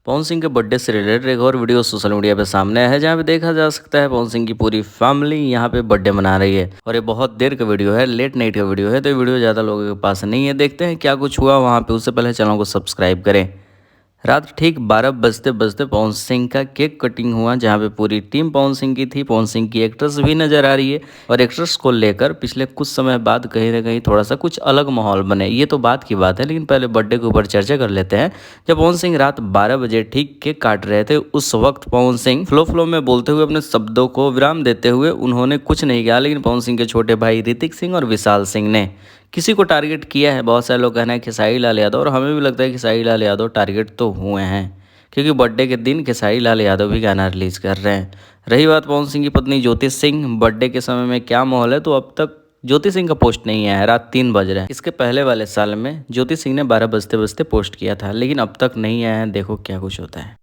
पवन सिंह के बर्थडे से रिलेटेड एक और वीडियो सोशल मीडिया पे सामने आया है, जहाँ पे देखा जा सकता है पवन सिंह की पूरी फैमिली यहाँ पे बर्थडे मना रही है। और ये बहुत देर का वीडियो है, लेट नाइट का वीडियो है, तो ये वीडियो ज़्यादा लोगों के पास नहीं है। देखते हैं क्या कुछ हुआ वहाँ पे। उससे पहले चैनल को सब्सक्राइब करें। रात ठीक 12 बजते बजते पवन सिंह का केक कटिंग हुआ, जहाँ पे पूरी टीम पवन सिंह की थी। पवन सिंह की एक्ट्रेस भी नजर आ रही है और एक्ट्रेस को लेकर पिछले कुछ समय बाद कहीं ना कहीं थोड़ा सा कुछ अलग माहौल बने, ये तो बात की बात है। लेकिन पहले बर्थडे के ऊपर चर्चा कर लेते हैं। जब पवन सिंह रात 12 बजे ठीक केक काट रहे थे, उस वक्त पवन सिंह फ्लो में बोलते हुए अपने शब्दों को विराम देते हुए उन्होंने कुछ नहीं किया। लेकिन पवन सिंह के छोटे भाई ऋतिक सिंह और विशाल सिंह ने किसी को टारगेट किया है। बहुत सारे लोग कहना है खेसारी लाल यादव, और हमें भी लगता है खेसारी लाल यादव टारगेट तो हुए हैं, क्योंकि बर्थडे के दिन खेसारी लाल यादव भी गाना रिलीज कर रहे हैं। रही बात पवन सिंह की पत्नी ज्योति सिंह, बर्थडे के समय में क्या माहौल है, तो अब तक ज्योति सिंह का पोस्ट नहीं आया है। रात 3 बज रहे हैं। इसके पहले वाले साल में ज्योति सिंह ने 12 बजते बजते पोस्ट किया था, लेकिन अब तक नहीं आया है। देखो क्या कुछ होता है।